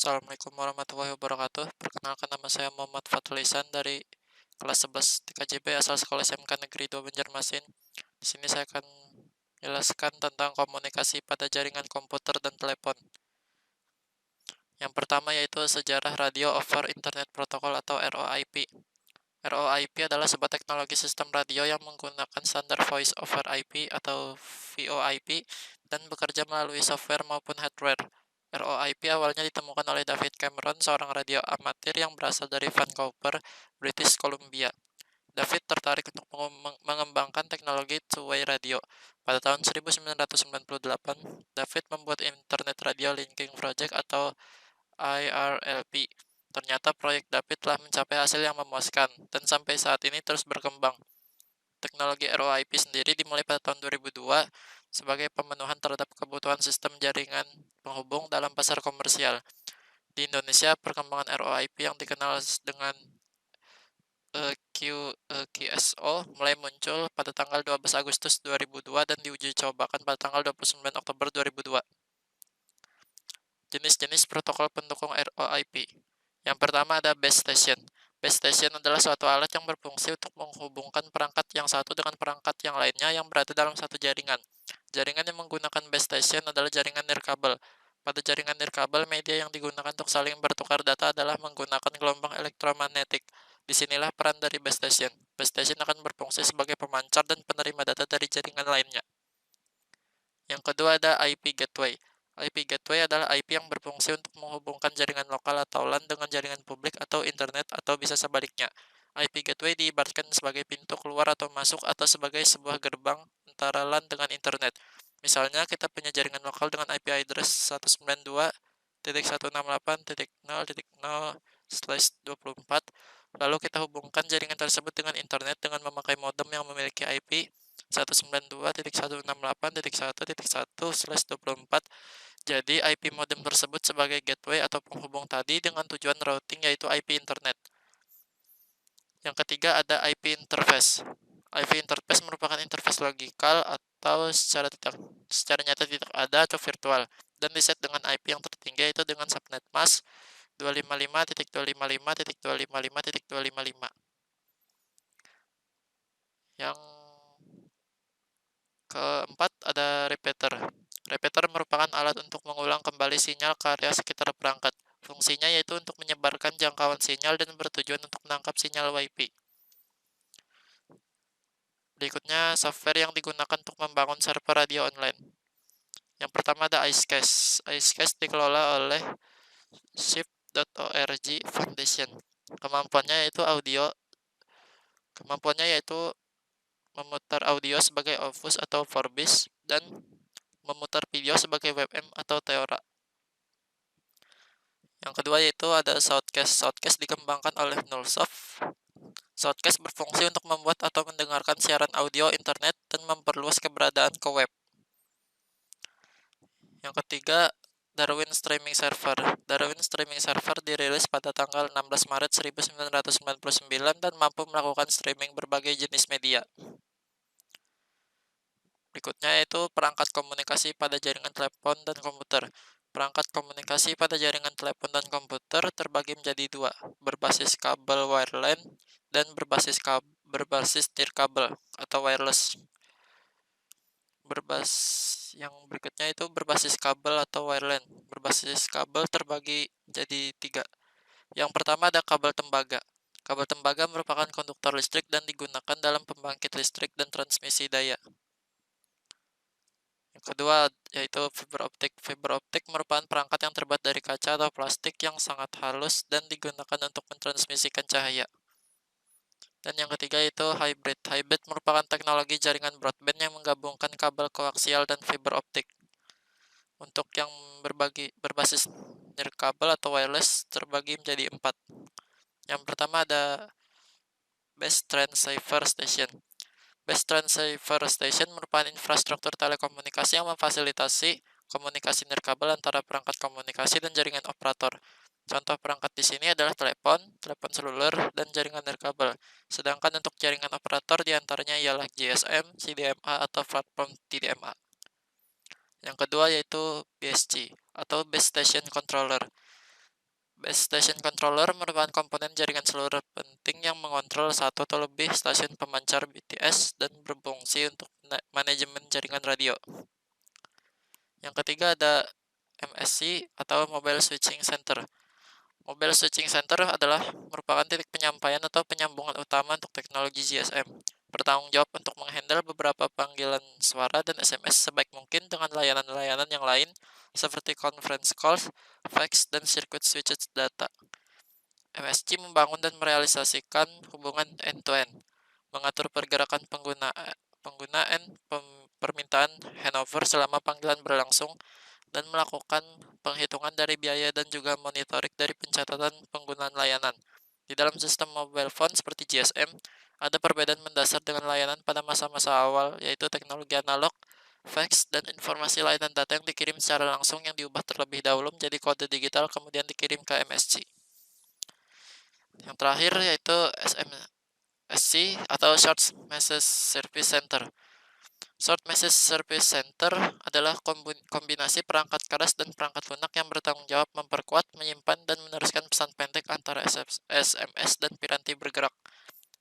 Assalamualaikum warahmatullahi wabarakatuh. Perkenalkan, nama saya Muhammad Fatul Ihsan dari kelas 11 TKJB asal Sekolah SMK Negeri 2 Banjarmasin. Di sini saya akan menjelaskan tentang komunikasi pada jaringan komputer dan telepon. Yang pertama yaitu sejarah Radio over Internet Protocol atau ROIP. ROIP adalah sebuah teknologi sistem radio yang menggunakan standar Voice over IP atau VoIP dan bekerja melalui software maupun hardware. ROIP awalnya ditemukan oleh David Cameron, seorang radio amatir yang berasal dari Vancouver, British Columbia. David tertarik untuk mengembangkan teknologi two-way radio. Pada tahun 1998, David membuat Internet Radio Linking Project atau IRLP. Ternyata proyek David telah mencapai hasil yang memuaskan, dan sampai saat ini terus berkembang. Teknologi ROIP sendiri dimulai pada tahun 2002 sebagai pemenuhan terhadap kebutuhan sistem jaringan penghubung dalam pasar komersial. Di Indonesia, perkembangan ROIP yang dikenal dengan QSO mulai muncul pada tanggal 12 Agustus 2002 dan diuji cobakan pada tanggal 29 Oktober 2002. Jenis-jenis protokol pendukung ROIP. Yang pertama ada base station. Base station adalah suatu alat yang berfungsi untuk menghubungkan perangkat yang satu dengan perangkat yang lainnya yang berada dalam satu jaringan. Jaringan yang menggunakan base station adalah jaringan nirkabel. Pada jaringan nirkabel, media yang digunakan untuk saling bertukar data adalah menggunakan gelombang elektromagnetik. Disinilah peran dari base station. Base station akan berfungsi sebagai pemancar dan penerima data dari jaringan lainnya. Yang kedua ada IP gateway. IP gateway adalah IP yang berfungsi untuk menghubungkan jaringan lokal atau LAN dengan jaringan publik atau internet atau bisa sebaliknya. IP gateway diibaratkan sebagai pintu keluar atau masuk atau sebagai sebuah gerbang antara LAN dengan internet. Misalnya kita punya jaringan lokal dengan IP address 192.168.0.0/24, lalu kita hubungkan jaringan tersebut dengan internet dengan memakai modem yang memiliki IP 192.168.1.1/24. Jadi IP modem tersebut sebagai gateway atau penghubung tadi dengan tujuan routing yaitu IP internet. Yang ketiga ada IP interface. IP interface merupakan interface logikal atau secara nyata tidak ada atau virtual dan diset dengan IP yang tertinggi yaitu dengan subnet mask 255.255.255.255. Yang keempat ada repeater. Repeater merupakan alat untuk mengulang kembali sinyal ke area sekitar perangkat. Fungsinya yaitu untuk menyebarkan jangkauan sinyal dan bertujuan untuk menangkap sinyal WiFi. Berikutnya, software yang digunakan untuk membangun server radio online. Yang pertama ada Icecast. Icecast dikelola oleh Shift.org Foundation. Kemampuannya yaitu memutar audio sebagai Opus atau Vorbis dan memutar video sebagai WebM atau Theora. Yang kedua yaitu ada Shoutcast. Shoutcast dikembangkan oleh Nullsoft. Shoutcast berfungsi untuk membuat atau mendengarkan siaran audio internet dan memperluas keberadaan ke web. Yang ketiga, Darwin Streaming Server. Darwin Streaming Server dirilis pada tanggal 16 Maret 1999 dan mampu melakukan streaming berbagai jenis media. Berikutnya yaitu perangkat komunikasi pada jaringan telepon dan komputer. Perangkat komunikasi pada jaringan telepon dan komputer terbagi menjadi dua, berbasis kabel wireline dan berbasis nirkabel atau wireless. Yang berikutnya itu berbasis kabel atau wireline. Berbasis kabel terbagi jadi tiga. Yang pertama ada kabel tembaga. Kabel tembaga merupakan konduktor listrik dan digunakan dalam pembangkit listrik dan transmisi daya. Yang kedua yaitu fiber optik. Fiber optik merupakan perangkat yang terbuat dari kaca atau plastik yang sangat halus dan digunakan untuk mentransmisikan cahaya. Dan yang ketiga itu hybrid. Hybrid merupakan teknologi jaringan broadband yang menggabungkan kabel koaksial dan fiber optik. Untuk yang berbasis nirkabel atau wireless terbagi menjadi 4. Yang pertama ada Base Transceiver Station. Base Transceiver Station merupakan infrastruktur telekomunikasi yang memfasilitasi komunikasi nirkabel antara perangkat komunikasi dan jaringan operator. Contoh perangkat di sini adalah telepon seluler, dan jaringan nirkabel. Sedangkan untuk jaringan operator diantaranya ialah GSM, CDMA, atau platform TDMA. Yang kedua yaitu BSC atau Base Station Controller. Base Station Controller merupakan komponen jaringan seluler penting yang mengontrol satu atau lebih stasiun pemancar BTS dan berfungsi untuk manajemen jaringan radio. Yang ketiga ada MSC atau Mobile Switching Center. Mobile Switching Center adalah merupakan titik penyampaian atau penyambungan utama untuk teknologi GSM. Bertanggung jawab untuk menghandle beberapa panggilan suara dan SMS sebaik mungkin dengan layanan-layanan yang lain seperti conference calls, fax, dan circuit switched data. MSC membangun dan merealisasikan hubungan end-to-end, mengatur pergerakan penggunaan permintaan handover selama panggilan berlangsung, dan melakukan penghitungan dari biaya dan juga monitoring dari pencatatan penggunaan layanan. Di dalam sistem mobile phone seperti GSM, ada perbedaan mendasar dengan layanan pada masa-masa awal, yaitu teknologi analog, fax, dan informasi layanan data yang dikirim secara langsung yang diubah terlebih dahulu menjadi kode digital kemudian dikirim ke MSC. Yang terakhir yaitu SMSC atau Short Message Service Center. Short Message Service Center adalah kombinasi perangkat keras dan perangkat lunak yang bertanggung jawab memperkuat, menyimpan, dan meneruskan pesan pendek antara SMS dan piranti bergerak.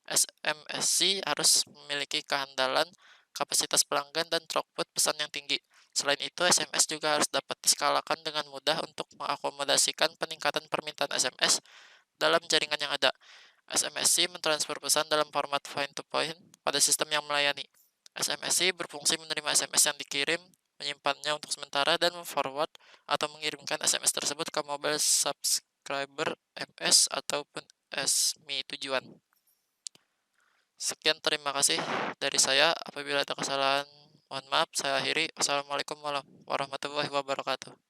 SMSC harus memiliki kehandalan, kapasitas pelanggan, dan throughput pesan yang tinggi. Selain itu, SMS juga harus dapat diskalakan dengan mudah untuk mengakomodasikan peningkatan permintaan SMS dalam jaringan yang ada. SMSC mentransfer pesan dalam format point-to-point pada sistem yang melayani. SMSC berfungsi menerima SMS yang dikirim, menyimpannya untuk sementara, dan memforward atau mengirimkan SMS tersebut ke mobile subscriber MS ataupun SME tujuan. Sekian, terima kasih dari saya. Apabila ada kesalahan, mohon maaf, saya akhiri. Wassalamualaikum warahmatullahi wabarakatuh.